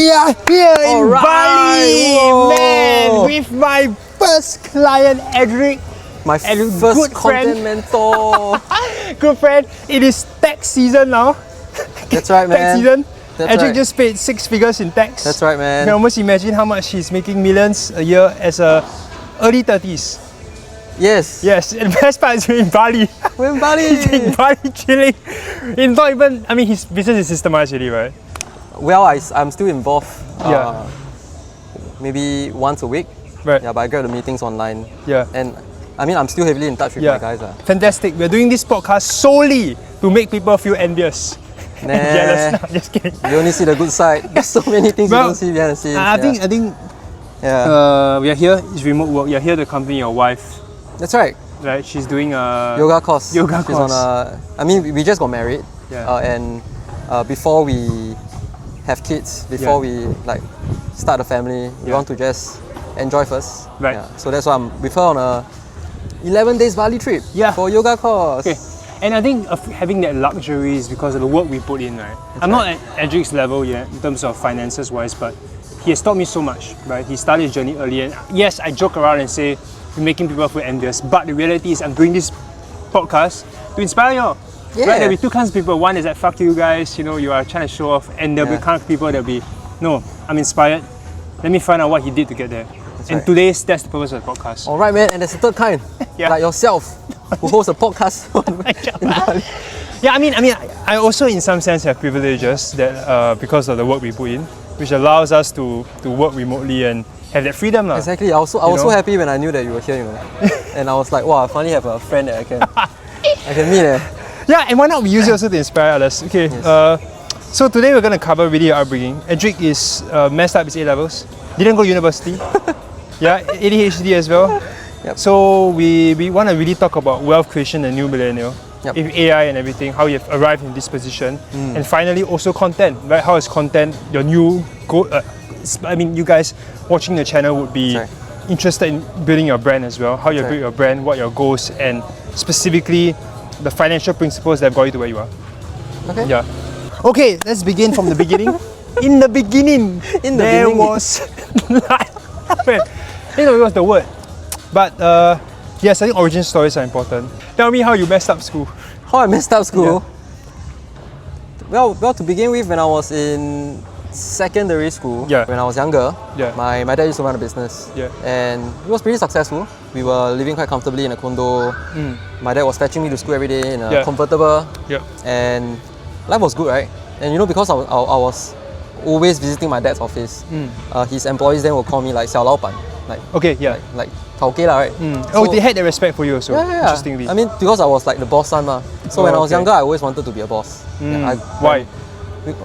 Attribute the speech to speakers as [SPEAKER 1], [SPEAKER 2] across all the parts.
[SPEAKER 1] We are here in
[SPEAKER 2] Alright,
[SPEAKER 1] Bali,
[SPEAKER 2] whoa.
[SPEAKER 1] man, with my first client, Edric.
[SPEAKER 2] My
[SPEAKER 1] And
[SPEAKER 2] first
[SPEAKER 1] good
[SPEAKER 2] content
[SPEAKER 1] friend.
[SPEAKER 2] mentor.
[SPEAKER 1] Good friend, it is tax season now.
[SPEAKER 2] That's right,
[SPEAKER 1] Tax
[SPEAKER 2] man.
[SPEAKER 1] season.
[SPEAKER 2] That's
[SPEAKER 1] Edric
[SPEAKER 2] right.
[SPEAKER 1] just paid 6 figures in tax.
[SPEAKER 2] That's right,
[SPEAKER 1] You
[SPEAKER 2] man.
[SPEAKER 1] can almost imagine how much he's making millions a year as a early 30s.
[SPEAKER 2] Yes.
[SPEAKER 1] Yes, and the best part is we're in Bali.
[SPEAKER 2] We're in Bali.
[SPEAKER 1] He's in Bali chilling. It's not even, I mean, his business is systemized already, right?
[SPEAKER 2] Well, I'm still involved.
[SPEAKER 1] Yeah.
[SPEAKER 2] Maybe once a week.
[SPEAKER 1] Right.
[SPEAKER 2] Yeah, but I get the meetings online.
[SPEAKER 1] Yeah.
[SPEAKER 2] And I mean, I'm still heavily in touch with
[SPEAKER 1] Yeah.
[SPEAKER 2] my guys.
[SPEAKER 1] Fantastic. We're doing this podcast solely to make people feel envious.
[SPEAKER 2] Nah,
[SPEAKER 1] Jealous. No, just kidding.
[SPEAKER 2] you only see the good side. There's so many things
[SPEAKER 1] Well,
[SPEAKER 2] you don't see behind the scenes.
[SPEAKER 1] I think
[SPEAKER 2] Yeah.
[SPEAKER 1] we are here. It's remote work. You're here to accompany your wife,
[SPEAKER 2] That's right.
[SPEAKER 1] right? She's doing a
[SPEAKER 2] Yoga course.
[SPEAKER 1] Yoga
[SPEAKER 2] She's
[SPEAKER 1] course.
[SPEAKER 2] I mean, we just got married.
[SPEAKER 1] Yeah.
[SPEAKER 2] And before we have kids, before we like start a family, we
[SPEAKER 1] Yeah.
[SPEAKER 2] want to just enjoy first.
[SPEAKER 1] Right.
[SPEAKER 2] Yeah. So that's why I'm with her on a 11 days Bali trip.
[SPEAKER 1] Yeah.
[SPEAKER 2] For yoga course.
[SPEAKER 1] Okay. And I think of having that luxury is because of the work we put in, right? I'm not at Edric's level yet in terms of finances wise, but he has taught me so much, right? He started his journey early, and yes, I joke around and say we're making people feel envious, but the reality is I'm doing this podcast to inspire you all.
[SPEAKER 2] Yeah.
[SPEAKER 1] Right? There'll be two kinds of people. One is that fuck you guys, you are trying to show off, and there'll be
[SPEAKER 2] Yeah.
[SPEAKER 1] kind of people that'll be, no, I'm inspired. Let me find out what he did to get there. And
[SPEAKER 2] right.
[SPEAKER 1] that's the purpose of the podcast.
[SPEAKER 2] All right, man. And there's a third kind,
[SPEAKER 1] Yeah.
[SPEAKER 2] like yourself, who hosts a podcast. in Bali.
[SPEAKER 1] Yeah, I mean, I also in some sense have privileges that because of the work we put in, which allows us to work remotely and have that freedom.
[SPEAKER 2] Exactly. I was so
[SPEAKER 1] know?
[SPEAKER 2] happy when I knew that you were here. And I was like, wow, I finally have a friend that I can meet.
[SPEAKER 1] Yeah, and why not we use it also to inspire others? Okay,
[SPEAKER 2] Yes.
[SPEAKER 1] so today we're going to cover really your upbringing. Edric is messed up his A-levels, didn't go to university. Yeah, ADHD as well.
[SPEAKER 2] Yep.
[SPEAKER 1] So we want to really talk about wealth creation and new millennial.
[SPEAKER 2] Yep.
[SPEAKER 1] With AI and everything, how you've arrived in this position, and finally also content, right? How is content your new goal? I mean, you guys watching the channel would be
[SPEAKER 2] Sorry.
[SPEAKER 1] interested in building your brand as well. How you
[SPEAKER 2] Sorry.
[SPEAKER 1] build your brand, what your goals, and specifically the financial principles that have got you to where you are.
[SPEAKER 2] Okay.
[SPEAKER 1] Yeah. Okay, let's begin from the beginning. In the beginning, there
[SPEAKER 2] beginning.
[SPEAKER 1] was wait, it was the word. But yes, I think origin stories are important. Tell me how you messed up school.
[SPEAKER 2] How I messed up school? Well, to begin with, when I was in secondary school,
[SPEAKER 1] Yeah.
[SPEAKER 2] when I was younger,
[SPEAKER 1] Yeah.
[SPEAKER 2] my dad used to run a business.
[SPEAKER 1] Yeah.
[SPEAKER 2] And it was pretty successful. We were living quite comfortably in a condo. My dad was fetching me to school every day in a
[SPEAKER 1] Yeah.
[SPEAKER 2] convertible.
[SPEAKER 1] Yep.
[SPEAKER 2] And life was good, right? And because I was always visiting my dad's office, his employees then will call me like 小老板,
[SPEAKER 1] Okay, yeah.
[SPEAKER 2] like 陶给 lah, right?
[SPEAKER 1] Oh,
[SPEAKER 2] So-
[SPEAKER 1] they had that respect for you also.
[SPEAKER 2] yeah.
[SPEAKER 1] Interestingly.
[SPEAKER 2] I mean, because I was like the boss son ma. So
[SPEAKER 1] Oh,
[SPEAKER 2] when I was
[SPEAKER 1] okay.
[SPEAKER 2] younger, I always wanted to be a boss. Yeah,
[SPEAKER 1] Why?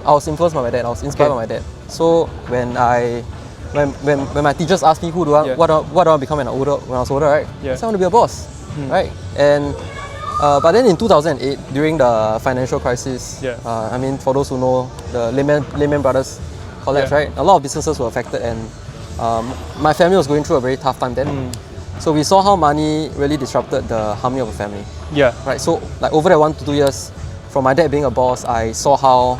[SPEAKER 2] I was influenced by my dad. I was inspired by my dad. So when my teachers asked me what do I want to become when I was older, right?
[SPEAKER 1] Yeah.
[SPEAKER 2] I said I want to be a boss, right? And but then in 2008, during the financial crisis,
[SPEAKER 1] Yeah.
[SPEAKER 2] I mean, for those who know, the Lehman Brothers collapse,
[SPEAKER 1] Yeah.
[SPEAKER 2] right? A lot of businesses were affected, and my family was going through a very tough time then. So we saw how money really disrupted the harmony of a family.
[SPEAKER 1] Yeah.
[SPEAKER 2] Right, so like over that 1 to 2 years, from my dad being a boss, I saw how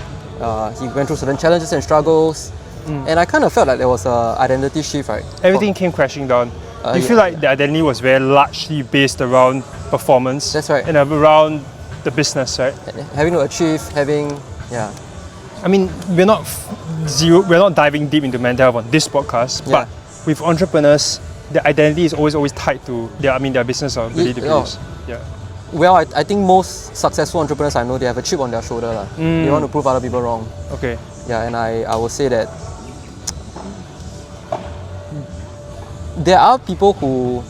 [SPEAKER 2] he went through certain challenges and struggles, and I kind of felt like there was an identity shift, right?
[SPEAKER 1] Everything came crashing down. You
[SPEAKER 2] yeah.
[SPEAKER 1] feel like the identity was very largely based around performance.
[SPEAKER 2] That's right.
[SPEAKER 1] And around the business, right?
[SPEAKER 2] Having to achieve,
[SPEAKER 1] I mean, we're not diving deep into mental health on this podcast,
[SPEAKER 2] Yeah.
[SPEAKER 1] but with entrepreneurs, their identity is always tied to their business or ability to produce. Yeah.
[SPEAKER 2] Well, I think most successful entrepreneurs I know, they have a chip on their shoulder. They want to prove other people wrong.
[SPEAKER 1] Okay.
[SPEAKER 2] Yeah, and I would say that there are people who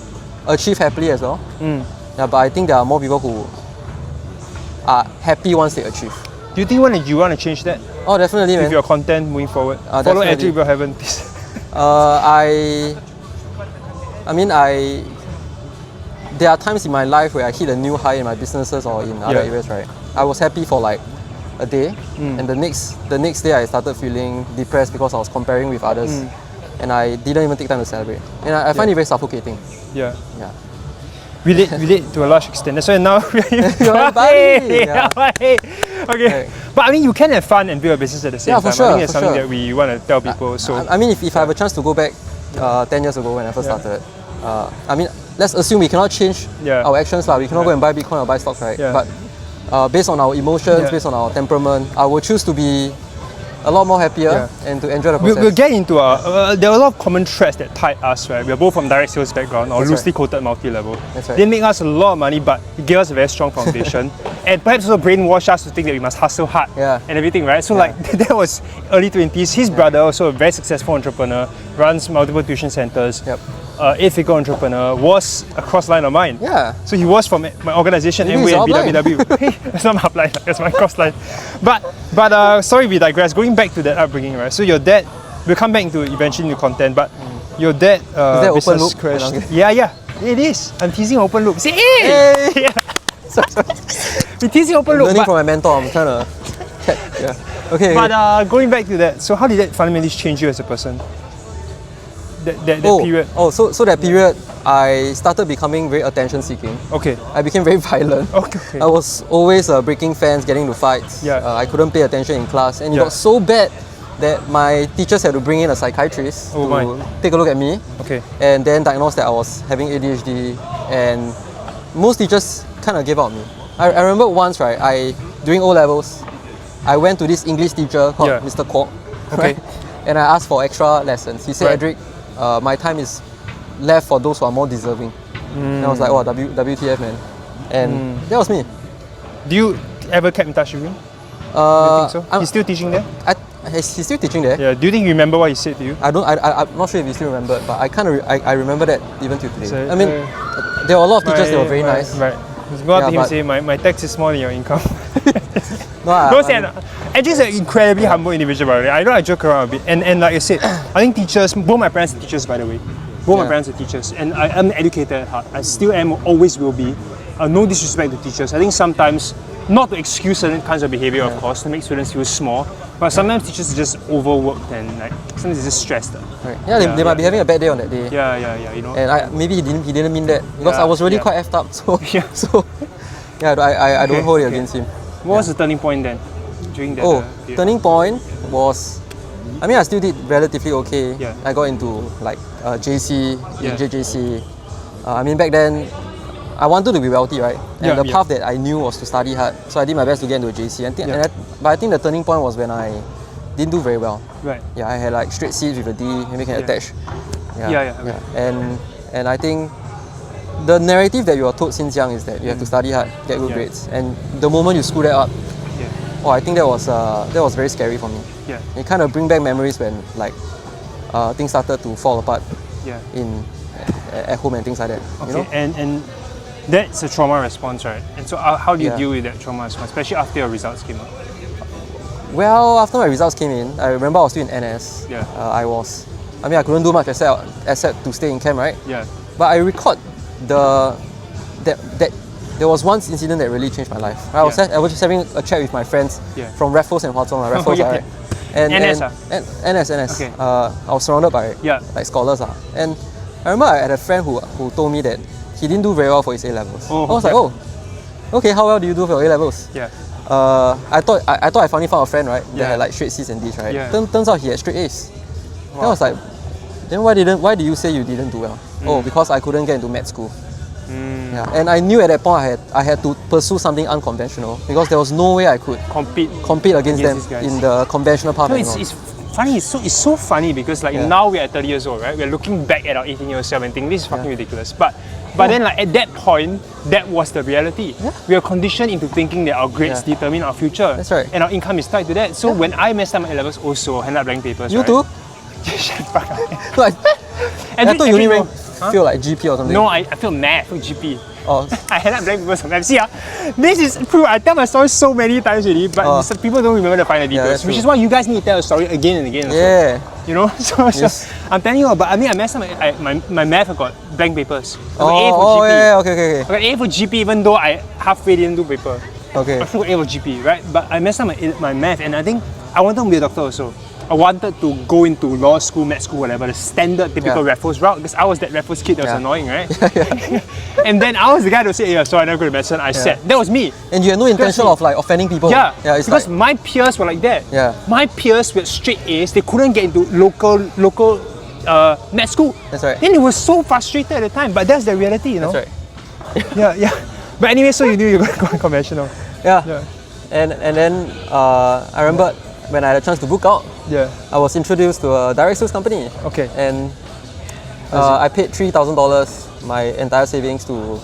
[SPEAKER 2] achieve happily as well. Yeah, but I think there are more people who are happy once they achieve.
[SPEAKER 1] Do you think you want to change that
[SPEAKER 2] Oh, definitely,
[SPEAKER 1] with
[SPEAKER 2] man.
[SPEAKER 1] your content moving forward? Follow
[SPEAKER 2] Definitely.
[SPEAKER 1] Edric if you haven't, please.
[SPEAKER 2] There are times in my life where I hit a new high in my businesses or in other
[SPEAKER 1] Yeah.
[SPEAKER 2] areas, right? I was happy for like a day, and the next day I started feeling depressed because I was comparing with others, and I didn't even take time to celebrate. And I find it very suffocating.
[SPEAKER 1] Yeah.
[SPEAKER 2] Yeah.
[SPEAKER 1] Relate to a large extent. That's why now we're in
[SPEAKER 2] You're in Bali.
[SPEAKER 1] Yeah. Okay.
[SPEAKER 2] Right.
[SPEAKER 1] But I mean, you can have fun and build a business at the same
[SPEAKER 2] Yeah,
[SPEAKER 1] time.
[SPEAKER 2] for sure,
[SPEAKER 1] I think that's
[SPEAKER 2] for
[SPEAKER 1] something
[SPEAKER 2] sure.
[SPEAKER 1] that we want to tell people. So
[SPEAKER 2] I mean, if I have a chance to go back 10 years ago when I first started, I mean, let's assume we cannot change our actions. We cannot go and buy Bitcoin or buy stocks, right?
[SPEAKER 1] Yeah.
[SPEAKER 2] But based on our emotions, based on our temperament, I will choose to be a lot more happier and to enjoy the process.
[SPEAKER 1] We'll get into there are a lot of common threads that tied us, right? We're both from direct sales background or loosely quoted multi-level.
[SPEAKER 2] That's right.
[SPEAKER 1] They make us a lot of money, but it gave us a very strong foundation. And perhaps also brainwash us to think that we must hustle hard and everything, right? So like that was early 20s. His brother, also a very successful entrepreneur, runs multiple tuition centers.
[SPEAKER 2] Yep.
[SPEAKER 1] 8-figure entrepreneur, was a cross line of mine.
[SPEAKER 2] Yeah.
[SPEAKER 1] So he was from my organization,
[SPEAKER 2] Maybe
[SPEAKER 1] Amway
[SPEAKER 2] it's
[SPEAKER 1] and BWW. Hey, that's not my upline, that's my cross line. But sorry, we digress. Going back to that upbringing, right? So your dad, we'll come back into eventually into content, but your dad
[SPEAKER 2] that
[SPEAKER 1] business
[SPEAKER 2] open loop?
[SPEAKER 1] crashed. Yeah, it is. I'm teasing open loop. Say, hey!
[SPEAKER 2] Hey!
[SPEAKER 1] Yeah. We're teasing open loop.
[SPEAKER 2] Learning
[SPEAKER 1] But,
[SPEAKER 2] from my mentor, I'm trying to. Okay.
[SPEAKER 1] but going back to that, so how did that fundamentally change you as a person? That period.
[SPEAKER 2] So that period, I started becoming very attention seeking.
[SPEAKER 1] Okay.
[SPEAKER 2] I became very violent.
[SPEAKER 1] Okay.
[SPEAKER 2] I was always breaking fence, getting into fights.
[SPEAKER 1] Yeah.
[SPEAKER 2] I couldn't pay attention in class, and it
[SPEAKER 1] Yeah.
[SPEAKER 2] got so bad that my teachers had to bring in a psychiatrist to take a look at me,
[SPEAKER 1] Okay.
[SPEAKER 2] and then diagnose that I was having ADHD. And most teachers kind of gave up on me. I remember once, right? During O levels, I went to this English teacher called Mr. Kwok.
[SPEAKER 1] Okay.
[SPEAKER 2] Right? And I asked for extra lessons. He said, Edric, my time is left for those who are more deserving. And I was like, oh, WTF, man. And that was me.
[SPEAKER 1] Do you ever kept in touch with him? Do you think so? He's still teaching there?
[SPEAKER 2] He's still teaching there.
[SPEAKER 1] Yeah. Do you think you remember what he said to you?
[SPEAKER 2] I'm not sure if he still remembered, but I remember that even till today.
[SPEAKER 1] So,
[SPEAKER 2] I mean, there were a lot of teachers that were very nice.
[SPEAKER 1] Right. Go up to him
[SPEAKER 2] but-
[SPEAKER 1] and say, my tax is more than your income.
[SPEAKER 2] No,
[SPEAKER 1] Don't say that. Andrew's an incredibly humble individual, by the way. I know I joke around a bit. And like I said, I think teachers, both my parents are teachers, by the way. Both my parents are teachers. And I'm educated at heart. I still am, always will be. No disrespect to teachers. I think sometimes, not to excuse certain kinds of behavior, of course, to make students feel small, but sometimes teachers are just overworked and like sometimes they're just stressed.
[SPEAKER 2] Right. Yeah, they might be having a bad day on that day.
[SPEAKER 1] Yeah, you know.
[SPEAKER 2] And maybe he didn't mean that because I was really quite effed up. So I don't hold it against him.
[SPEAKER 1] What was the turning point then? During that period?
[SPEAKER 2] Turning point was, I mean, I still did relatively okay.
[SPEAKER 1] Yeah.
[SPEAKER 2] I got into like JC,
[SPEAKER 1] Yeah.
[SPEAKER 2] JJC. I mean, back then, I wanted to be wealthy, right? And the path that I knew was to study hard. So I did my best to get into a JC. But I think the turning point was when I didn't do very well.
[SPEAKER 1] Right.
[SPEAKER 2] Yeah, I had like straight C's with a D, maybe can attach.
[SPEAKER 1] Yeah.
[SPEAKER 2] And I think the narrative that you were told since young is that you have to study hard, get good grades. And the moment you screw that up, I think that was very scary for me.
[SPEAKER 1] Yeah.
[SPEAKER 2] It kind of bring back memories when like things started to fall apart at home and things like that.
[SPEAKER 1] Okay.
[SPEAKER 2] You know?
[SPEAKER 1] And that's a trauma response, right? And so how do you deal with that trauma response, especially after your results came out?
[SPEAKER 2] Well, after my results came in, I remember I was still in NS.
[SPEAKER 1] Yeah.
[SPEAKER 2] I couldn't do much except to stay in camp, right?
[SPEAKER 1] Yeah.
[SPEAKER 2] But I recalled that there was one incident that really changed my life. I was just having a chat with my friends from Raffles and Hwa Chong. Raffles, right? And NS.
[SPEAKER 1] Okay.
[SPEAKER 2] I was surrounded by like scholars. And I remember I had a friend who told me that he didn't do very well for his A-levels. I was like, oh, okay, how well do you do for your A-levels?
[SPEAKER 1] Yeah.
[SPEAKER 2] I thought I finally found a friend, right? That had like straight C's and D's, right?
[SPEAKER 1] Yeah.
[SPEAKER 2] Turns out he had straight A's. Then I was like, then why did you say you didn't do well? Oh, because I couldn't get into med school. Yeah, and I knew at that point I had to pursue something unconventional because there was no way I could compete against them in the conventional path.
[SPEAKER 1] No, it's funny. It's so funny because like now we're at 30 years old, right? We're looking back at our 18-year-old self and thinking this is fucking ridiculous. But then like at that point, that was the reality. Yeah. We are conditioned into thinking that our grades determine our future.
[SPEAKER 2] That's right.
[SPEAKER 1] And our income is tied to that. So when I messed up my A-levels, also hand up blank papers.
[SPEAKER 2] You
[SPEAKER 1] right?
[SPEAKER 2] too?
[SPEAKER 1] Shut the fuck up.
[SPEAKER 2] I thought you only feel like GP or something.
[SPEAKER 1] No, I feel math, I feel GP.
[SPEAKER 2] Oh.
[SPEAKER 1] I had that blank papers sometimes. See, this is true. I tell my story so many times already, but some people don't remember the final details, which is why you guys need to tell a story again and again.
[SPEAKER 2] Yeah.
[SPEAKER 1] Also. You know? So I'm telling you, but I mean, I messed up my math. I got blank papers. I got A for GP.
[SPEAKER 2] Yeah, okay.
[SPEAKER 1] I got A for GP even though I halfway didn't do paper.
[SPEAKER 2] Okay.
[SPEAKER 1] I still got A for GP, right? But I messed up my math, and I think I wanted to be a doctor also. I wanted to go into law school, med school, whatever, the standard typical Raffles route, because I was that Raffles kid that was annoying, right? And then I was the guy to say, yeah, sorry, I never go to medicine. I said, that was me.
[SPEAKER 2] And you had no intention of like offending people.
[SPEAKER 1] Yeah,
[SPEAKER 2] it's
[SPEAKER 1] because
[SPEAKER 2] like,
[SPEAKER 1] my peers were like that.
[SPEAKER 2] Yeah.
[SPEAKER 1] My peers with straight A's, they couldn't get into local med school.
[SPEAKER 2] That's right.
[SPEAKER 1] Then it was so frustrated at the time, but that's the reality, you know?
[SPEAKER 2] That's right.
[SPEAKER 1] Yeah. But anyway, so you knew you were going to go conventional.
[SPEAKER 2] Yeah. And then I remember when I had a chance to book out, I was introduced to a direct sales company.
[SPEAKER 1] Okay.
[SPEAKER 2] And I paid $3,000, my entire savings to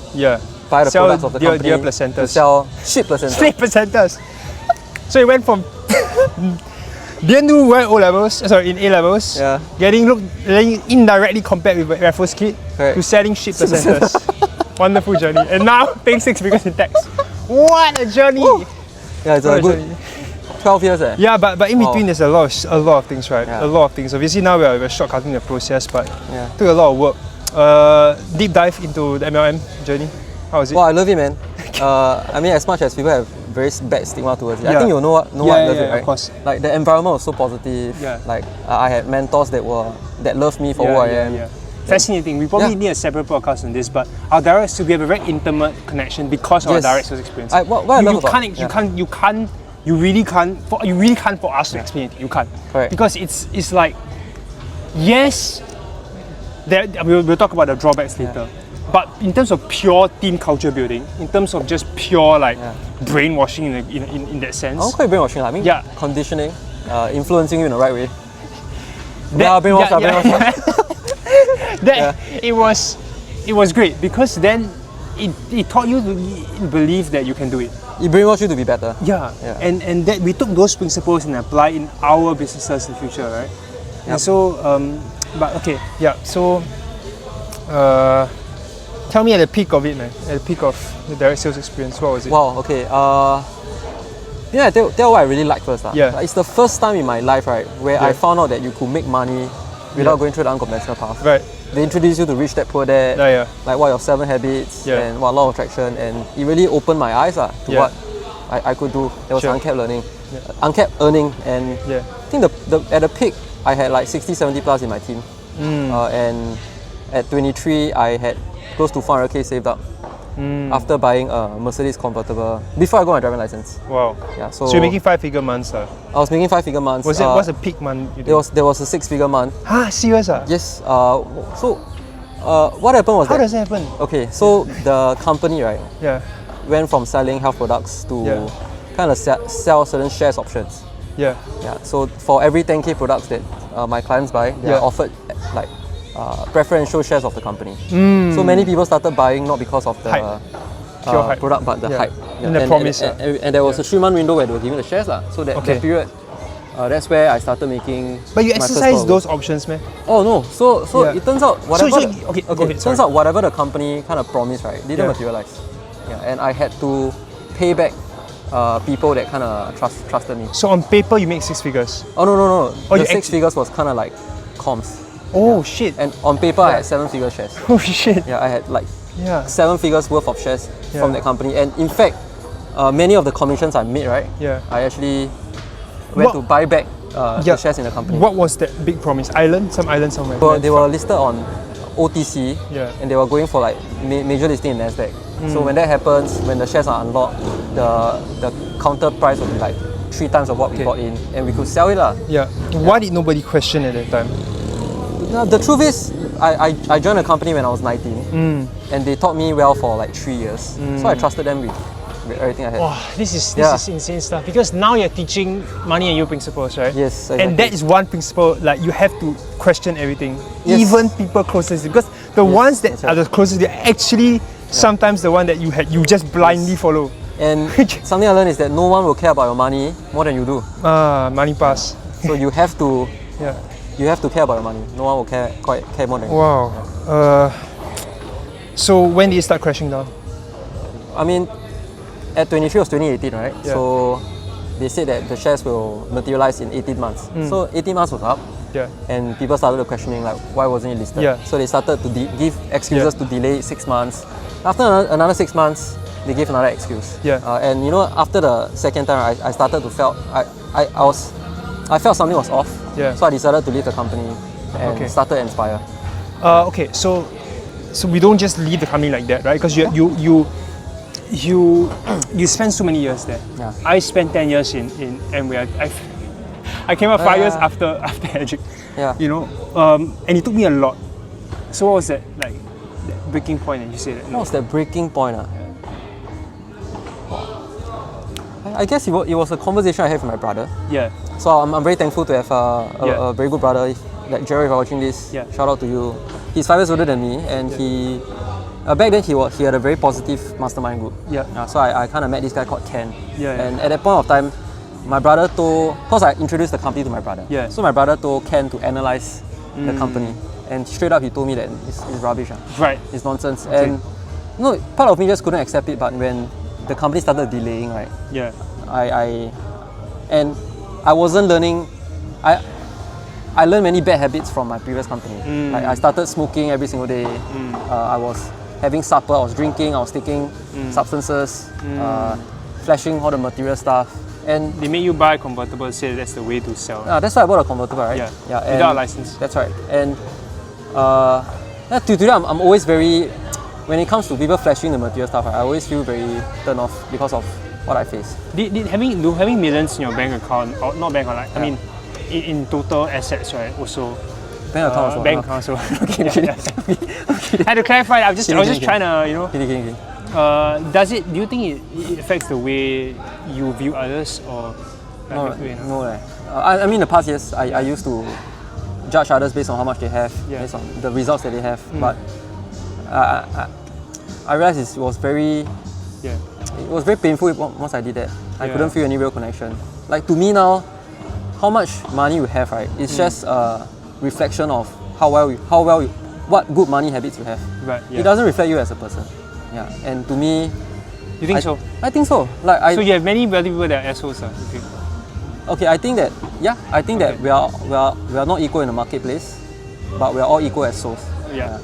[SPEAKER 2] buy the
[SPEAKER 1] Sell
[SPEAKER 2] products of the company.
[SPEAKER 1] dear Placentas.
[SPEAKER 2] To sell shit placentas.
[SPEAKER 1] Straight Placentas. So you went from didn't do well in A levels, getting indirectly compared with Raffles kid to selling shit placentas. Wonderful journey. And now paying 6 figures in tax. What a journey!
[SPEAKER 2] Woo. Yeah, it's a good 12 years.
[SPEAKER 1] Yeah, but in between there's a lot of things, right? A lot of things. Obviously now we're shortcutting the process, but it took a lot of work. Deep dive into the MLM journey. How was it?
[SPEAKER 2] Well, I love it, man. I mean, as much as people have very bad stigma towards it, I think you know why I love it, right?
[SPEAKER 1] Of course.
[SPEAKER 2] Like the environment was so positive. Like I had mentors that loved me for who I am.
[SPEAKER 1] Fascinating. We probably need a separate podcast on this, but our directs, we have a very intimate connection because of our direct sales experience. You really can't for us to explain it. You can't.
[SPEAKER 2] Correct.
[SPEAKER 1] Because it's like, yes, we'll talk about the drawbacks later. But in terms of pure team culture building, in terms of just pure brainwashing in that sense.
[SPEAKER 2] I don't call it brainwashing. I mean, conditioning, influencing you in the right way.
[SPEAKER 1] It was great because then it taught you to believe that you can do it.
[SPEAKER 2] It brainwashed you to be better.
[SPEAKER 1] And that we took those principles and applied in our businesses in the future, right? And so, tell me at the peak of it, man. At the peak of the direct sales experience, what was it?
[SPEAKER 2] Wow, okay. I tell what I really like first. It's the first time in my life, right, where I found out that you could make money without going through the unconventional path.
[SPEAKER 1] Right.
[SPEAKER 2] They introduced you to Rich Dad Poor Dad, like what your 7 habits and what law of attraction, and it really opened my eyes to what I could do. There was uncapped learning, uncapped earning, and I think at the peak I had like 60-70 plus in my team, and at 23 I had close to 400k saved up after buying a Mercedes convertible before I got my driving license.
[SPEAKER 1] Wow.
[SPEAKER 2] Yeah. So
[SPEAKER 1] you're making 5-figure months,
[SPEAKER 2] I was making 5-figure months.
[SPEAKER 1] What's the peak month you did?
[SPEAKER 2] There was a 6-figure month.
[SPEAKER 1] Serious?
[SPEAKER 2] Yes. So what happened was
[SPEAKER 1] How does it happen?
[SPEAKER 2] Okay, so the company, right? Went from selling health products to kind of sell certain shares options. So for every 10k products that my clients buy, they are offered like preferential shares of the company. So many people started buying not because of the
[SPEAKER 1] hype.
[SPEAKER 2] product, but the hype.
[SPEAKER 1] And the promise.
[SPEAKER 2] And there was a 3-month window where they were giving the shares. So that period, that's where I started making.
[SPEAKER 1] But you exercise those options, man?
[SPEAKER 2] Oh no! So it turns out whatever.
[SPEAKER 1] Turns
[SPEAKER 2] out whatever the company kind of promised, right, didn't materialize. And I had to pay back people that kind of trusted me.
[SPEAKER 1] So on paper you make 6 figures?
[SPEAKER 2] Oh no! The 6 figures was kind of like comms.
[SPEAKER 1] Oh shit!
[SPEAKER 2] And on paper I had 7-figure shares.
[SPEAKER 1] Oh shit!
[SPEAKER 2] Yeah, I had like 7 figures worth of shares from that company. And in fact, many of the commissions I made, right? I actually went to buy back the shares in the company.
[SPEAKER 1] What was that big promise? Some island somewhere?
[SPEAKER 2] Well, they were listed on OTC, and they were going for like major listing in Nasdaq. So when that happens, when the shares are unlocked, the counter price will be like 3 times of what we bought in, and we could sell it.
[SPEAKER 1] Why did nobody question at that time?
[SPEAKER 2] No, the truth is, I joined a company when I was 19, and they taught me well for like 3 years. So I trusted them with everything I had.
[SPEAKER 1] Wow, this is insane stuff, because now you're teaching money and you principles, right?
[SPEAKER 2] Yes, exactly.
[SPEAKER 1] And that is one principle, like you have to question everything, even people closest to you, because the ones that are the closest to you are actually sometimes the one that you just blindly follow.
[SPEAKER 2] And something I learned is that no one will care about your money more than you do.
[SPEAKER 1] Money pass.
[SPEAKER 2] So you have to you have to care about your money. No one will care more than you.
[SPEAKER 1] Wow. So when did it start crashing down?
[SPEAKER 2] I mean, at 23 was 2018, right? So they said that the shares will materialize in 18 months. So 18 months was up. And people started questioning like, why wasn't it listed? So they started to give excuses to delay 6 months. After another 6 months, they gave another excuse. And you know, after the second time, I started to felt I felt something was off.
[SPEAKER 1] Yeah.
[SPEAKER 2] So I decided to leave the company and
[SPEAKER 1] Okay.
[SPEAKER 2] started Inspire.
[SPEAKER 1] Okay, so we don't just leave the company like that, right? Because you spend so many years there.
[SPEAKER 2] Yeah.
[SPEAKER 1] I spent 10 years in Amway. I came out 5 years after Edric.
[SPEAKER 2] Yeah.
[SPEAKER 1] You know, and it took me a lot. So what was that like? That breaking point, and you say that.
[SPEAKER 2] What was that breaking point? I guess it was a conversation I had with my brother.
[SPEAKER 1] Yeah.
[SPEAKER 2] So I'm very thankful to have a very good brother. Like Jerry, if you're watching this,
[SPEAKER 1] Yeah.
[SPEAKER 2] shout out to you. He's 5 years older than me, and he back then he had a very positive mastermind group.
[SPEAKER 1] Yeah.
[SPEAKER 2] So I kind of met this guy called Ken.
[SPEAKER 1] Yeah, yeah.
[SPEAKER 2] And at that point of time, my brother told, because I introduced the company to my brother.
[SPEAKER 1] Yeah.
[SPEAKER 2] So my brother told Ken to analyze the company, and straight up he told me that it's rubbish.
[SPEAKER 1] Right.
[SPEAKER 2] It's nonsense.
[SPEAKER 1] Okay.
[SPEAKER 2] And no, part of me just couldn't accept it. But when the company started delaying, right,
[SPEAKER 1] Yeah.
[SPEAKER 2] I wasn't learning. I learned many bad habits from my previous company. Like I started smoking every single day. I was having supper. I was drinking. I was taking substances, flashing all the material stuff. And
[SPEAKER 1] They made you buy a convertible. Say that's the way to sell.
[SPEAKER 2] that's why I bought a convertible, right?
[SPEAKER 1] Yeah.
[SPEAKER 2] and
[SPEAKER 1] Without a license.
[SPEAKER 2] That's right. And to today, I'm always very. When it comes to people flashing the material stuff, I always feel very turned off because of what I face.
[SPEAKER 1] Having millions in your bank account, or not bank account, I mean, in total assets, right? Also,
[SPEAKER 2] Bank account also.
[SPEAKER 1] bank account also. Okay. I had to clarify. I was just trying to, you know.
[SPEAKER 2] Kidding.
[SPEAKER 1] Do you think it affects the way you view others, or like
[SPEAKER 2] No. I mean, in the past years, I used to judge others based on how much they have,
[SPEAKER 1] Yeah.
[SPEAKER 2] based on the results that they have. But I realized it was very painful once I did that. I
[SPEAKER 1] Yeah.
[SPEAKER 2] couldn't feel any real connection. Like to me now, how much money you have, right? It's just a reflection of what good money habits you have.
[SPEAKER 1] Right. Yeah.
[SPEAKER 2] It doesn't reflect you as a person. Yeah. And to me,
[SPEAKER 1] You think so?
[SPEAKER 2] I think so. Like
[SPEAKER 1] So you have many wealthy people that are assholes, okay?
[SPEAKER 2] Okay, I think that we are not equal in the marketplace, but we are all equal as souls.
[SPEAKER 1] Yeah.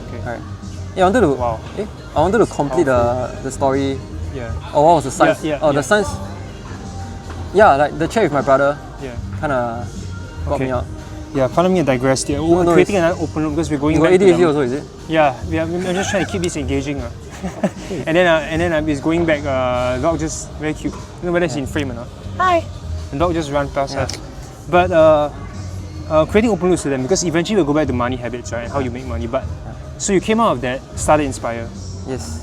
[SPEAKER 1] Okay.
[SPEAKER 2] Alright. Yeah,
[SPEAKER 1] Wow.
[SPEAKER 2] I wanted to complete the story.
[SPEAKER 1] Yeah.
[SPEAKER 2] Oh, what was the science? The science. Yeah, like the chat with my brother
[SPEAKER 1] Yeah.
[SPEAKER 2] kind of got me out.
[SPEAKER 1] Yeah, pardon me, I digressed here. We're
[SPEAKER 2] no,
[SPEAKER 1] creating
[SPEAKER 2] it's-
[SPEAKER 1] another open room because we're going
[SPEAKER 2] You got
[SPEAKER 1] back to
[SPEAKER 2] ADHD
[SPEAKER 1] the-
[SPEAKER 2] also, is it?
[SPEAKER 1] Yeah, I'm just trying to keep this engaging. And then it's going back. Dog just very cute. I don't know whether it's in frame or not. Hi. The dog just ran past us. But creating open loops to them, because eventually we'll go back to money habits, right? How you make money. But so you came out of that, started Inspire.
[SPEAKER 2] Yes.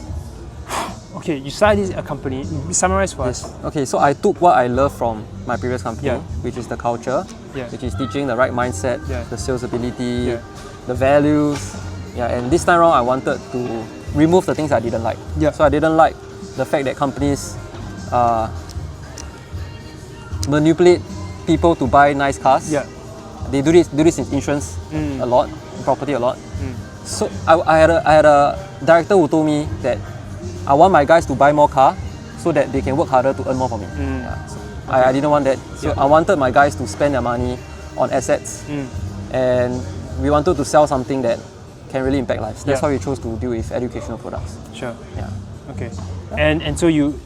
[SPEAKER 1] Okay, you started a company. Summarize for us.
[SPEAKER 2] Okay, so I took what I love from my previous company,
[SPEAKER 1] Yeah.
[SPEAKER 2] which is the culture,
[SPEAKER 1] Yeah.
[SPEAKER 2] which is teaching the right mindset,
[SPEAKER 1] Yeah.
[SPEAKER 2] the sales ability,
[SPEAKER 1] Yeah.
[SPEAKER 2] the values. Yeah, and this time around I wanted to remove the things I didn't like.
[SPEAKER 1] Yeah.
[SPEAKER 2] So I didn't like the fact that companies manipulate people to buy nice cars.
[SPEAKER 1] Yeah.
[SPEAKER 2] They do this in insurance a lot, property a lot. So I had a director who told me that I want my guys to buy more car so that they can work harder to earn more for me. Yeah, so I didn't want that. So I wanted my guys to spend their money on assets, and we wanted to sell something that can really impact lives. That's
[SPEAKER 1] Yeah.
[SPEAKER 2] why we chose to deal with educational products.
[SPEAKER 1] Sure.
[SPEAKER 2] Yeah.
[SPEAKER 1] Okay. And so you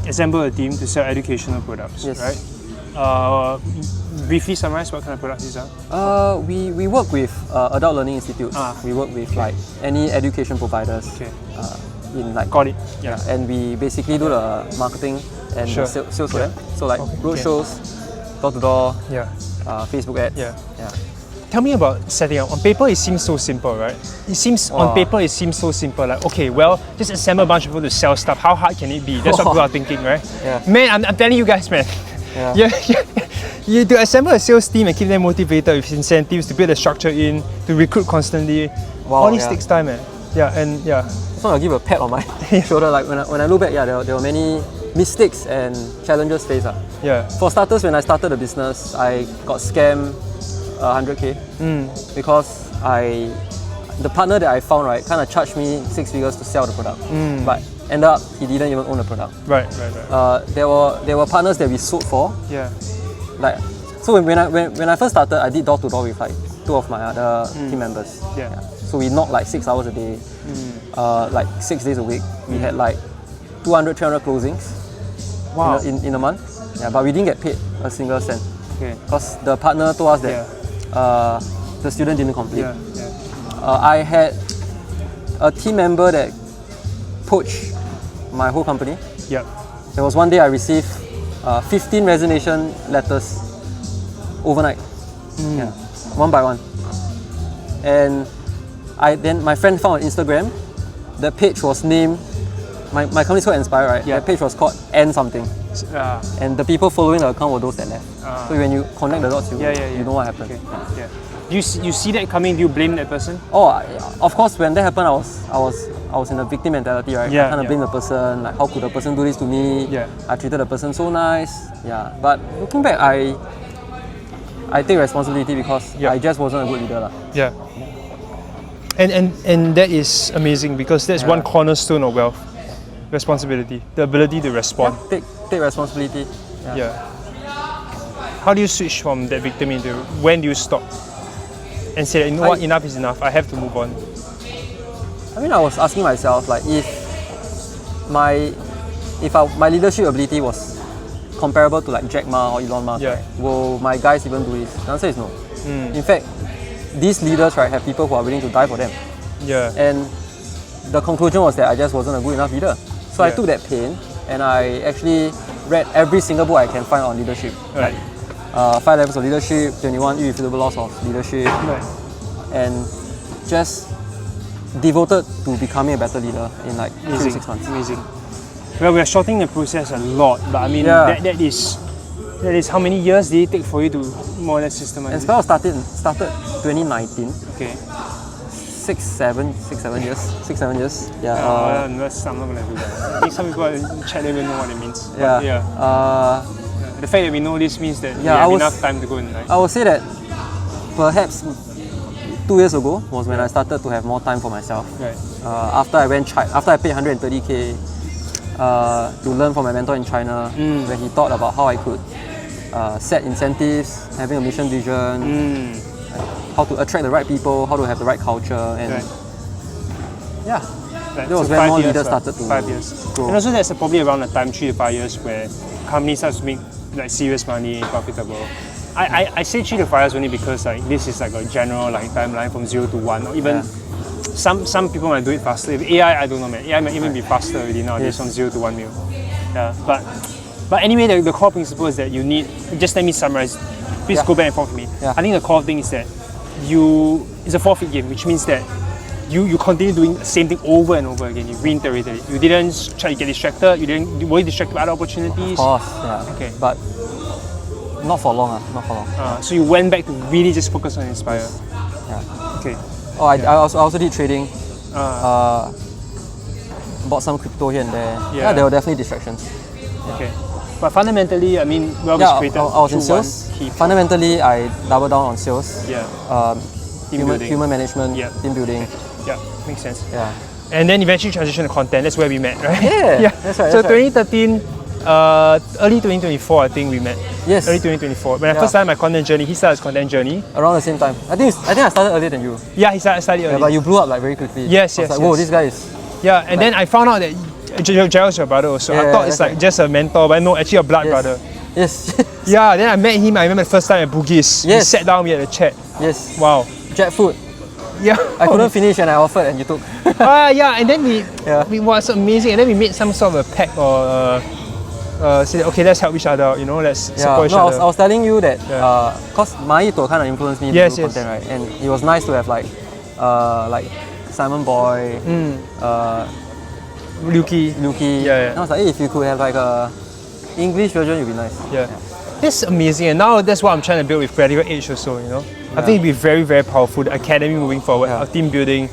[SPEAKER 1] assemble a team to sell educational products,
[SPEAKER 2] Yes.
[SPEAKER 1] right? Briefly summarize what kind of products these are.
[SPEAKER 2] We work with adult learning institutes. We work with like any education providers.
[SPEAKER 1] Okay.
[SPEAKER 2] In like
[SPEAKER 1] Got it. Yeah.
[SPEAKER 2] and we basically do the marketing and
[SPEAKER 1] Sure.
[SPEAKER 2] the sales for them. So like
[SPEAKER 1] Okay.
[SPEAKER 2] roadshows, door to door,
[SPEAKER 1] Yeah.
[SPEAKER 2] Facebook ads.
[SPEAKER 1] Yeah.
[SPEAKER 2] Yeah.
[SPEAKER 1] Tell me about setting up. On paper, it seems so simple, right? On paper it seems so simple. Like, okay, well, just assemble a bunch of people to sell stuff. How hard can it be? That's what people are thinking, right?
[SPEAKER 2] Yeah.
[SPEAKER 1] Man, I'm telling you guys, man.
[SPEAKER 2] Yeah.
[SPEAKER 1] You to assemble a sales team and keep them motivated with incentives to build a structure in, to recruit constantly.
[SPEAKER 2] Wow,
[SPEAKER 1] All this
[SPEAKER 2] yeah.
[SPEAKER 1] takes time, man. Yeah, and yeah.
[SPEAKER 2] So I'll give a pat on my shoulder. Like when I look back, there were many mistakes and challenges faced.
[SPEAKER 1] Yeah.
[SPEAKER 2] For starters, when I started the business, I got scammed 100K because the partner that I found, right, kind of charged me 6 figures to sell the product, but ended up he didn't even own the product.
[SPEAKER 1] Right.
[SPEAKER 2] There were partners that we sold for.
[SPEAKER 1] Yeah.
[SPEAKER 2] Like, so when I first started, I did door to door with like 2 of my other team members.
[SPEAKER 1] Yeah.
[SPEAKER 2] So we knocked like 6 hours a day, like 6 days a week. We had like 200, 300 closings
[SPEAKER 1] Wow.
[SPEAKER 2] in a month. Yeah, but we didn't get paid a single cent.
[SPEAKER 1] Okay.
[SPEAKER 2] because the partner told us that
[SPEAKER 1] Yeah.
[SPEAKER 2] the student didn't complete.
[SPEAKER 1] Yeah.
[SPEAKER 2] I had a team member that poached my whole company.
[SPEAKER 1] Yep.
[SPEAKER 2] There was one day I received 15 resignation letters overnight. Yeah, one by one. And then my friend found on Instagram, the page was named, my company's called Inspire, right?
[SPEAKER 1] Yeah.
[SPEAKER 2] The page was called N something. And the people following the account were those that left. So when you connect the dots, you know what happened.
[SPEAKER 1] Okay. Yeah. Do you see that coming? Do you blame that person?
[SPEAKER 2] Oh, of course. When that happened, I was in a victim mentality, right?
[SPEAKER 1] Yeah,
[SPEAKER 2] I kind of blame the person. Like, how could the person do this to me?
[SPEAKER 1] Yeah.
[SPEAKER 2] I treated the person so nice. Yeah. But looking back, I take responsibility because I just wasn't a good leader, lah.
[SPEAKER 1] Yeah. And that is amazing because that's one cornerstone of wealth. Responsibility, the ability to respond.
[SPEAKER 2] Yeah, take responsibility.
[SPEAKER 1] Yeah. How do you switch from that victim into when do you stop and say, you know what, enough is enough, I have to move on?
[SPEAKER 2] I mean, I was asking myself, like, if my leadership ability was comparable to like Jack Ma or Elon Musk, right, will my guys even do this? The answer is no. In fact, these leaders, right, have people who are willing to die for them.
[SPEAKER 1] Yeah.
[SPEAKER 2] And the conclusion was that I just wasn't a good enough leader. So I took that pain and I actually read every single book I can find on leadership.
[SPEAKER 1] Right.
[SPEAKER 2] Like 5 Levels of Leadership, 21 Irrefutable Laws of Leadership, and just devoted to becoming a better leader in like 3 to 6 months.
[SPEAKER 1] Amazing. Well, we're shortening the process a lot, but I mean, that is how many years did it take for you to more or less systemize it?
[SPEAKER 2] Inspire started 2019.
[SPEAKER 1] Okay.
[SPEAKER 2] 6, 7 years. Yeah.
[SPEAKER 1] I'm not going to do that. I think some people in chat don't even know what it means. The fact that we know this means that we have enough time to go and like.
[SPEAKER 2] I would say that perhaps 2 years ago was when I started to have more time for myself.
[SPEAKER 1] Right.
[SPEAKER 2] After I paid 130K to learn from my mentor in China, where he thought about how I could set incentives, having a mission vision, how to attract the right people, how to have the right culture, and that was when more leaders started to
[SPEAKER 1] 5 years.
[SPEAKER 2] grow.
[SPEAKER 1] And also that's probably around the time 3 to 5 years where companies start to make like serious money, profitable. I say 3 to 5 years only because like this is like a general like timeline from 0 to 1, or even some people might do it faster. If AI, I don't know, man. AI might even be faster already nowadays from 0 to 1 mil. Yeah, but anyway, the core principle is that you need. Just let me summarize. Please go back and forth with me.
[SPEAKER 2] Yeah.
[SPEAKER 1] I think the core thing is that it's a forfeit game, which means that you continue doing the same thing over and over again. You reiterated it. You didn't try to get distracted. You were distracted by other opportunities.
[SPEAKER 2] Of course, yeah.
[SPEAKER 1] Okay.
[SPEAKER 2] But not for long, not for long.
[SPEAKER 1] So you went back to really just focus on Inspire.
[SPEAKER 2] Yeah.
[SPEAKER 1] Okay.
[SPEAKER 2] Oh, I also did trading. Bought some crypto here and there. Yeah, there were definitely distractions.
[SPEAKER 1] Okay. But fundamentally, I mean, wealth is created.
[SPEAKER 2] I was in sales. Fundamentally, I doubled down on sales.
[SPEAKER 1] Yeah.
[SPEAKER 2] Human management, team building.
[SPEAKER 1] Yeah, makes sense.
[SPEAKER 2] Yeah.
[SPEAKER 1] And then eventually transition to content. That's where we met, right?
[SPEAKER 2] Yeah. That's right.
[SPEAKER 1] So 2013, early 2024, I think we met.
[SPEAKER 2] Yes.
[SPEAKER 1] Early 2024. When I first started my content journey, he started his content journey.
[SPEAKER 2] Around the same time. I think I started earlier than you.
[SPEAKER 1] Yeah, he started early.
[SPEAKER 2] Yeah, but you blew up like very quickly.
[SPEAKER 1] Yes.
[SPEAKER 2] I was like, whoa, this guy is.
[SPEAKER 1] Yeah, and then I found out that Gerald's your brother also. I thought it's like just a mentor, but no, actually a blood brother.
[SPEAKER 2] Yes.
[SPEAKER 1] Yeah, then I met him, I remember the first time at Bugis. We sat down, we had a chat.
[SPEAKER 2] Yes.
[SPEAKER 1] Wow.
[SPEAKER 2] Jackfruit.
[SPEAKER 1] Yeah.
[SPEAKER 2] I couldn't finish and I offered and you took.
[SPEAKER 1] And then we was amazing, and then we made some sort of a pact or say, okay, let's help each other out, let's support each other.
[SPEAKER 2] I was telling you that because Maito kind of influenced me to do content, right? And it was nice to have like Simon Boy,
[SPEAKER 1] Luki.
[SPEAKER 2] And I was like, hey, if you could have like a English version, it'd be nice.
[SPEAKER 1] That's amazing, and now that's what I'm trying to build with Credible Age also, I think it'd be very, very powerful. The academy moving forward, our team building.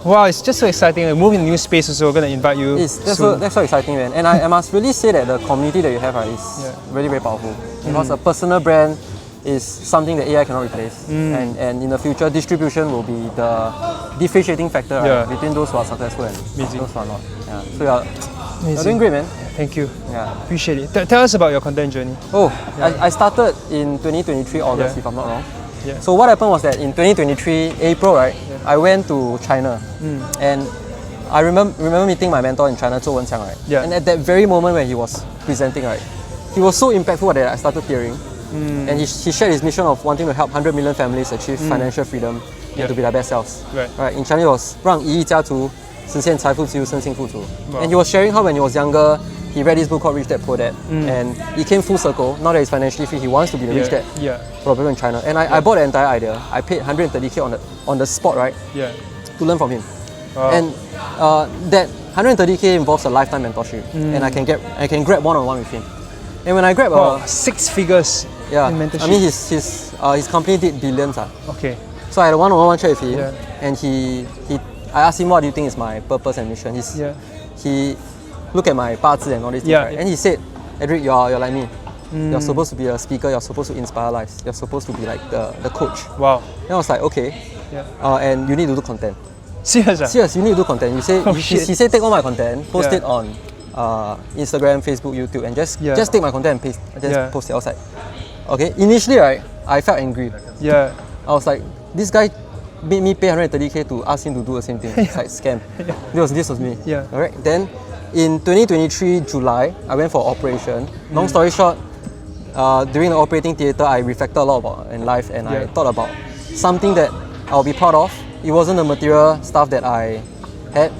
[SPEAKER 1] Wow, it's just so exciting. We're moving in a new space also. We're going to invite you.
[SPEAKER 2] That's so exciting, man. And I must really say that the community that you have is really, very powerful. Because a personal brand is something that AI cannot replace. And in the future, distribution will be the differentiating factor between those who are successful and those who are not. So you're doing great, man.
[SPEAKER 1] Thank you. Appreciate it. Tell us about your content journey.
[SPEAKER 2] I started in 2023 August, if I'm not wrong. So what happened was that in 2023 April, right, I went to China, and I remember meeting my mentor in China, Zhou Wenqiang, right. And at that very moment when he was presenting, right, he was so impactful that I started tearing. And he shared his mission of wanting to help 100 million families achieve financial freedom and to be their best selves.
[SPEAKER 1] Right.
[SPEAKER 2] In Chinese it was 让一亿家族实现财富自由，身心富足. And he was sharing how when he was younger, he read this book called Rich Dad Poor Dad, and it came full circle. Now that he's financially free, he wants to be the rich dad for people in China. And I bought the entire idea. I paid 130k on the spot, right?
[SPEAKER 1] Yeah.
[SPEAKER 2] To learn from him.
[SPEAKER 1] Wow.
[SPEAKER 2] And that 130k involves a lifetime mentorship, and I can grab one-on-one with him. And when I grab
[SPEAKER 1] 6 figures in mentorship.
[SPEAKER 2] I mean his company did billions.
[SPEAKER 1] Okay.
[SPEAKER 2] So I had a one-on-one chat with him,
[SPEAKER 1] Yeah.
[SPEAKER 2] and I asked him what do you think is my purpose and mission. He looked at my 八字 and all these things, right? And he said, Edric, you're like me. You're supposed to be a speaker, you're supposed to inspire lives, you're supposed to be like the coach.
[SPEAKER 1] Wow.
[SPEAKER 2] And I was like, okay. And you need to do content.
[SPEAKER 1] Serious?
[SPEAKER 2] Serious, you need to do content. You say he said take all my content, post it on Instagram, Facebook, YouTube, and just take my content and post it outside. Okay. Initially, right, I felt angry.
[SPEAKER 1] Yeah.
[SPEAKER 2] I was like, this guy made me pay 130k to ask him to do the same thing. It's like scam. This was me.
[SPEAKER 1] Yeah.
[SPEAKER 2] Alright. Then in 2023 July, I went for operation. Long story short, during the operating theatre, I reflected a lot about in life, and I thought about something that I'll be proud of. It wasn't the material stuff that I had.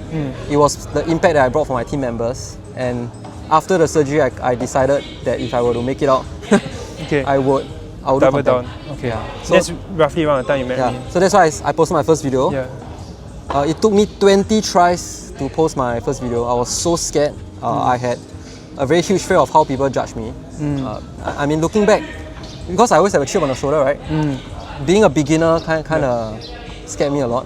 [SPEAKER 2] It was the impact that I brought for my team members. And after the surgery, I decided that if I were to make it out, I would
[SPEAKER 1] double down.
[SPEAKER 2] Okay. Yeah.
[SPEAKER 1] So that's roughly around the time you met me.
[SPEAKER 2] So that's why I posted my first video. It took me 20 tries to post my first video. I was so scared. I had a very huge fear of how people judge me. I mean, looking back, because I always have a chip on the shoulder, right? Being a beginner kind of scared me a lot.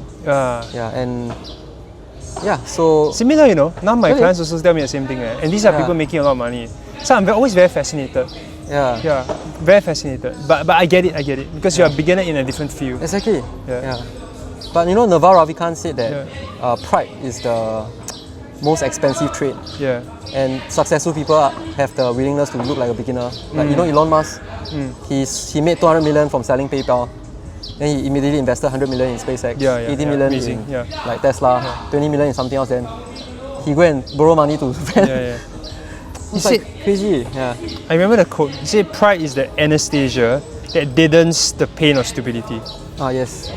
[SPEAKER 2] So
[SPEAKER 1] similar, you know. Now my clients also tell me the same thing, and these are people making a lot of money. So I'm always very fascinated. Very fascinated. But I get it because you're a beginner in a different field.
[SPEAKER 2] Exactly. But you know, Naval Ravikant said that pride is the most expensive trait. And successful people have the willingness to look like a beginner. Like you know, Elon Musk, he made 200 million from selling PayPal. Then he immediately invested 100 million in SpaceX, 80 million in like Tesla, 20 million in something else. Then he go and borrow money to spend. It's like crazy.
[SPEAKER 1] I remember the quote. He said, "Pride is the anesthesia that deadens the pain of stupidity."
[SPEAKER 2] Yes.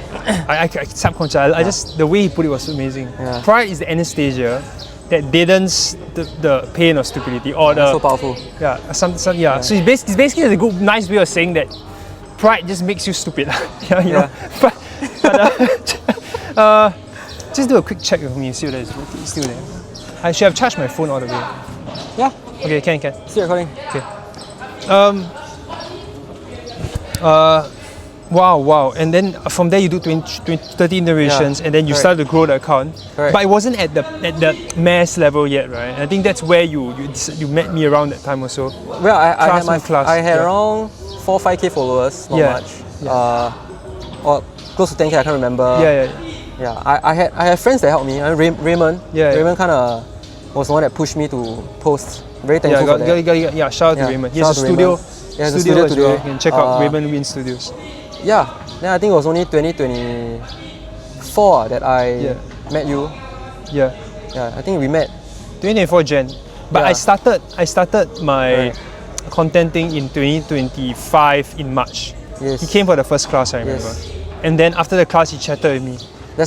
[SPEAKER 1] I subconscious. I just the way he put it was amazing. Pride is the anesthesia that deadens the pain of stupidity, or the
[SPEAKER 2] so powerful.
[SPEAKER 1] So it's basically a good, nice way of saying that pride just makes you stupid. You know. But just do a quick check with me, see whether it's still there. I should have charged my phone all the way.
[SPEAKER 2] Yeah.
[SPEAKER 1] Okay, can.
[SPEAKER 2] Still recording.
[SPEAKER 1] Okay. Wow. And then from there you do 30 iterations, and then you start to grow the account. But it wasn't at the mass level yet, right? And I think that's where you met me around that time also.
[SPEAKER 2] Well, I had around 4-5k followers, not much. Or close to 10k, I can't remember. I had friends that helped me. Raymond. Raymond kind of was the one that pushed me to post. Very thankful for that.
[SPEAKER 1] Shout out to Raymond. He has a studio.
[SPEAKER 2] He has a studio
[SPEAKER 1] as
[SPEAKER 2] today.
[SPEAKER 1] well. You can check out Raymond Win Studios.
[SPEAKER 2] Then I think it was only 2024 that I met you. I think we met
[SPEAKER 1] 2024 Jan. But I started my content thing in 2025 in March. He came for the first class, I remember. And then after the class, he chatted with me. He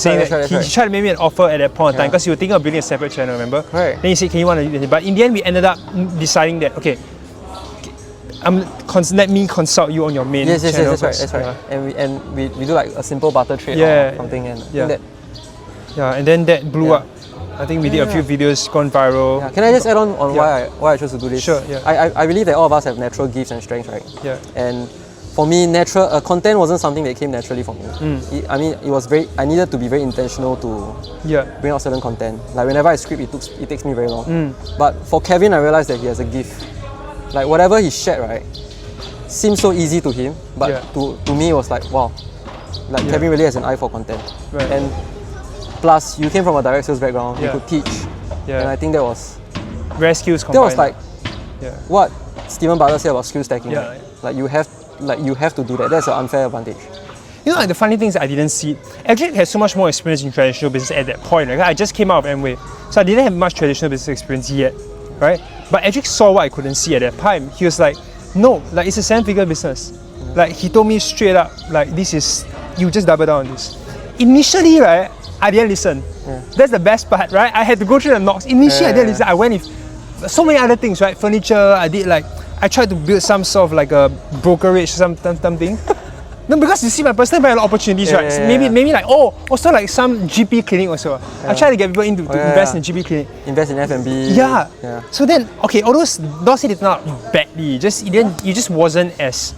[SPEAKER 1] tried to make me an offer at that point in time because he was thinking of building a separate channel, remember? Then he said, can you want to do this? But in the end, we ended up deciding that, okay, let me consult you on your main channel.
[SPEAKER 2] That's right. And we do like a simple barter trade or something. And
[SPEAKER 1] and then that blew up. I think we did a few videos, gone viral.
[SPEAKER 2] Can I just add on why I chose to do this?
[SPEAKER 1] Sure,
[SPEAKER 2] I believe that all of us have natural gifts and strengths, right? And for me, content wasn't something that came naturally for me. I mean, I needed to be very intentional to bring out certain content. Like whenever I script, it takes me very long. But for Kevin, I realized that he has a gift. Like whatever he shared, right, seemed so easy to him, but to me it was like, wow, like Kevin really has an eye for content. And plus, you came from a direct sales background, you could teach, and I think that was
[SPEAKER 1] rare skills combined.
[SPEAKER 2] That was like what Stephen Butler said about skill stacking. Right? Like you have to do that. That's an unfair advantage.
[SPEAKER 1] You know, like the funny thing is I didn't see it. Actually, I had so much more experience in traditional business at that point. Like, I just came out of Amway, so I didn't have much traditional business experience yet, right? But Edric saw what I couldn't see at that time. He was like, No, like it's a 7-figure business. Like he told me straight up, like this is, you just double down on this. Initially, right, I didn't listen. That's the best part, right? I had to go through the knocks. Initially, I didn't listen. I went with so many other things, right? Furniture. I tried to build some sort of like a brokerage, something. No, because you see, my personal brand a lot of opportunities, right? So maybe like also like some GP clinic also. I try to get people to invest in GP clinic.
[SPEAKER 2] Invest in F&B.
[SPEAKER 1] Yeah. So then, okay, all those not say it turned out badly. You just wasn't as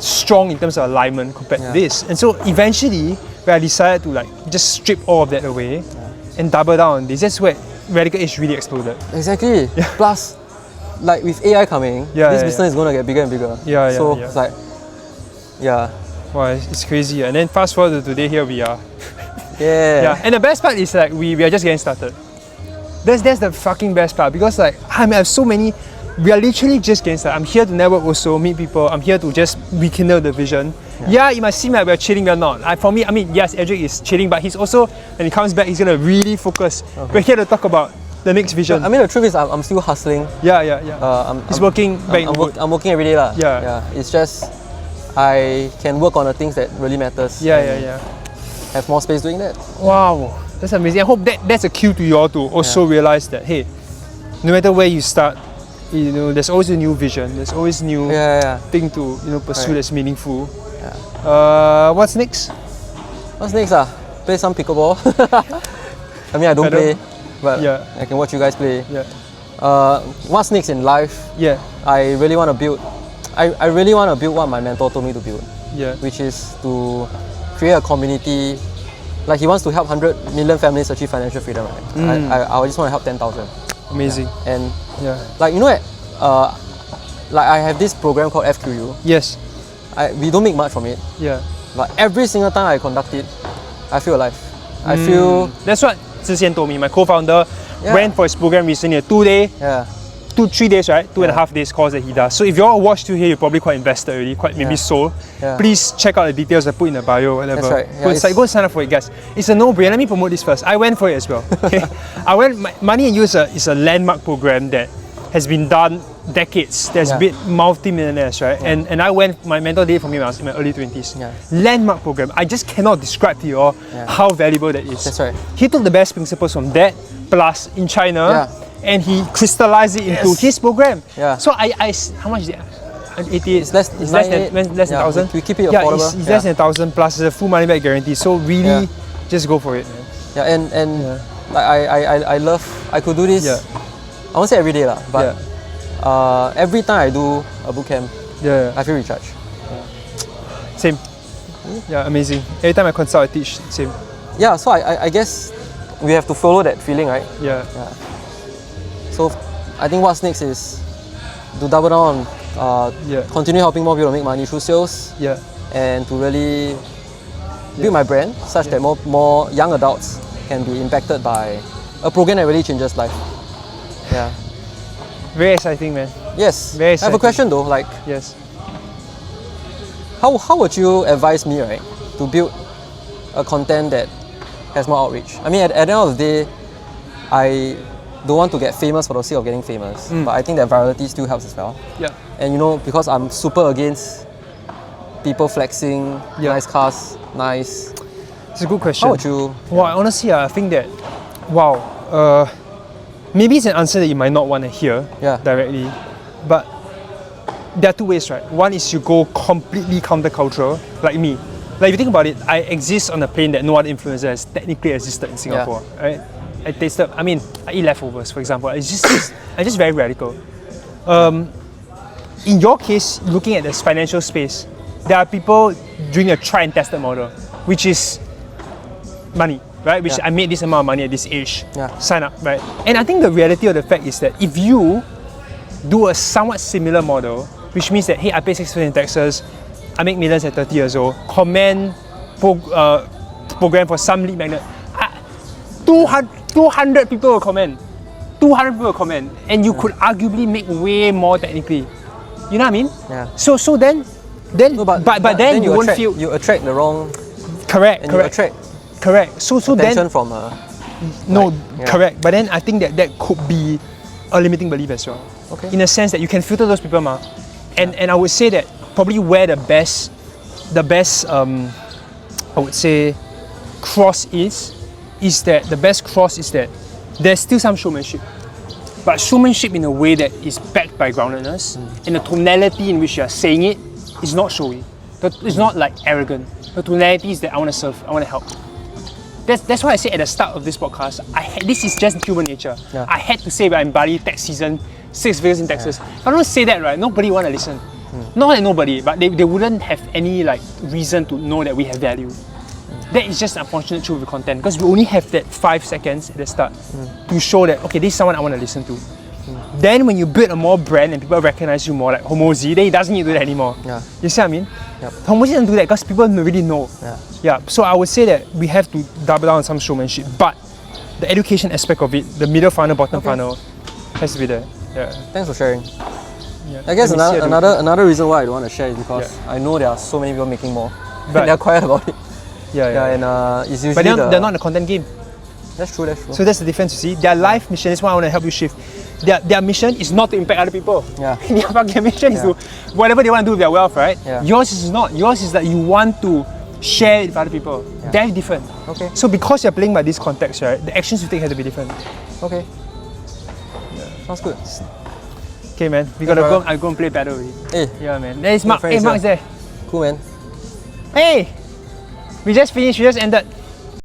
[SPEAKER 1] strong in terms of alignment compared to this. And so eventually, where I decided to like just strip all of that away and double down on this, that's where Radical Age really exploded.
[SPEAKER 2] Exactly. Plus, like with AI coming, this business is going to get bigger and bigger. So it's like,
[SPEAKER 1] wow, it's crazy. And then fast forward to today, here we are. And the best part is like we are just getting started. That's the fucking best part, because like I have so many. We are literally just getting started. I'm here to network also, meet people. I'm here to just rekindle the vision. It might seem like we're chilling, we're not. For me, I mean, yes, Edric is chilling, but he's also, when he comes back, he's gonna really focus. We're here to talk about the next vision.
[SPEAKER 2] I mean, the truth is, I'm still hustling.
[SPEAKER 1] He's working back.
[SPEAKER 2] I'm working every day, lah. It's just I can work on the things that really matters. Have more space doing that.
[SPEAKER 1] Wow, that's amazing. I hope that's a cue to you all to also realize that, hey, no matter where you start, there's always a new vision. There's always new thing to pursue that's meaningful. What's next?
[SPEAKER 2] What's next? Play some pickleball. I mean, I don't play, but I can watch you guys play. What's next in life? I really want to build. I really want to build what my mentor told me to build. Which is to create a community. Like he wants to help 100 million families achieve financial freedom. Right? I just want to help 10,000.
[SPEAKER 1] Amazing.
[SPEAKER 2] And like like I have this program called FQU.
[SPEAKER 1] Yes.
[SPEAKER 2] We don't make much from it. But every single time I conduct it, I feel alive. I feel.
[SPEAKER 1] That's what Zhixian told me. My co-founder went for his program recently. 2 days. 3 days, right? 2.5 days course that he does. So if you all watch to here, you're probably quite invested already, quite maybe sold. Please check out the details I put in the bio, whatever.
[SPEAKER 2] That's right.
[SPEAKER 1] Go sign up for it, guys. It's a no-brainer. Let me promote this first. I went for it as well. Okay? Money and You is a landmark program that has been done decades. There's been multi-millionaires, right? And I went, my mentor did it for me when I was in my early 20s. Landmark program. I just cannot describe to you all how valuable that is.
[SPEAKER 2] That's right.
[SPEAKER 1] He took the best principles from that, plus in China, and he crystallized it into his program. So I how much is it? 80.
[SPEAKER 2] It's less than
[SPEAKER 1] 1,000.
[SPEAKER 2] We keep it affordable.
[SPEAKER 1] It's less than 1,000 plus the full money back guarantee. So really, just go for it.
[SPEAKER 2] Like I love. I could do this. I won't say every day lah, but every time I do a boot camp, I feel recharged.
[SPEAKER 1] Same. Amazing. Every time I consult, I teach. Same.
[SPEAKER 2] So I guess we have to follow that feeling, right? So I think what's next is to double down on continue helping more people to make money through sales, and to really build my brand such that more young adults can be impacted by a program that really changes life.
[SPEAKER 1] Very exciting, man.
[SPEAKER 2] Yes.
[SPEAKER 1] Very exciting.
[SPEAKER 2] I have a question though, like how would you advise me, right, to build a content that has more outreach? I mean, at the end of the day, I don't want to get famous for the sake of getting famous, but I think that virality still helps as well. And because I'm super against people flexing, nice cars, nice.
[SPEAKER 1] It's a good question.
[SPEAKER 2] How would you?
[SPEAKER 1] Well, honestly, I think that, maybe it's an answer that you might not want to hear directly, but there are two ways, right? One is you go completely countercultural, like me. Like if you think about it, I exist on a plane that no other influencer has technically existed in Singapore, right? I eat leftovers, for example. I'm just very radical. In your case, looking at this financial space, there are people doing a try and tested model, which is money, right? Which I made this amount of money at this age. Sign up, right? And I think the reality of the fact is that if you do a somewhat similar model, which means that, hey, I pay 6% in taxes, I make millions at 30 years old, program for some lead magnet, 200 people will comment. 200 people will comment. And you could arguably make way more technically. You know what I mean? So then then you won't feel...
[SPEAKER 2] You attract the wrong...
[SPEAKER 1] Correct. So
[SPEAKER 2] attention
[SPEAKER 1] then...
[SPEAKER 2] from a...
[SPEAKER 1] Correct. But then I think that could be a limiting belief as well. In a sense that you can filter those people, And I would say that probably where the best I would say cross is that the best cross is that there's still some showmanship. But showmanship in a way that is backed by groundedness, and the tonality in which you are saying it is not showy. It's not like arrogant. The tonality is that I want to serve, I want to help. That's why I say at the start of this podcast, this is just human nature.
[SPEAKER 2] Yeah.
[SPEAKER 1] I had to say that I'm Bali tax season, 6 figures in taxes. If I don't say that, right, nobody want to listen. Not like nobody, but they wouldn't have any like reason to know that we have value. That is just an unfortunate truth of the content, because we only have that 5 seconds at the start to show that, okay, this is someone I want to listen to. Then when you build a more brand and people recognize you more, like Homozy, then he doesn't need to do that anymore.
[SPEAKER 2] Yeah.
[SPEAKER 1] You see what I mean?
[SPEAKER 2] Yep.
[SPEAKER 1] Homozy doesn't do that because people already know. Yeah. So I would say that we have to double down on some showmanship, but the education aspect of it, the middle funnel, bottom funnel, has to be there. Yeah.
[SPEAKER 2] Thanks for sharing.
[SPEAKER 1] Yeah.
[SPEAKER 2] I guess
[SPEAKER 1] Let me see
[SPEAKER 2] another reason why I don't want to share is because I know there are so many people making more.
[SPEAKER 1] Right.
[SPEAKER 2] They're quiet about it.
[SPEAKER 1] Yeah.
[SPEAKER 2] And it's usually
[SPEAKER 1] But they're not in the content game.
[SPEAKER 2] That's true.
[SPEAKER 1] So that's the difference, you see. Their life mission is what I want to help you shift. Their mission is not to impact other people.
[SPEAKER 2] Yeah.
[SPEAKER 1] Their mission is to whatever they want to do with their wealth, right?
[SPEAKER 2] Yeah.
[SPEAKER 1] Yours is not. Yours is that you want to share it with other people.
[SPEAKER 2] Yeah.
[SPEAKER 1] Very different.
[SPEAKER 2] Okay.
[SPEAKER 1] So because you're playing by this context, right, the actions you take have to be different.
[SPEAKER 2] Okay. Sounds good.
[SPEAKER 1] Okay, man. We gotta go. I go and play battle already.
[SPEAKER 2] Hey,
[SPEAKER 1] Yeah, man. There's Mark.
[SPEAKER 2] friends
[SPEAKER 1] Hey, Mark's there.
[SPEAKER 2] cool man.
[SPEAKER 1] Hey, we just finished. We just ended.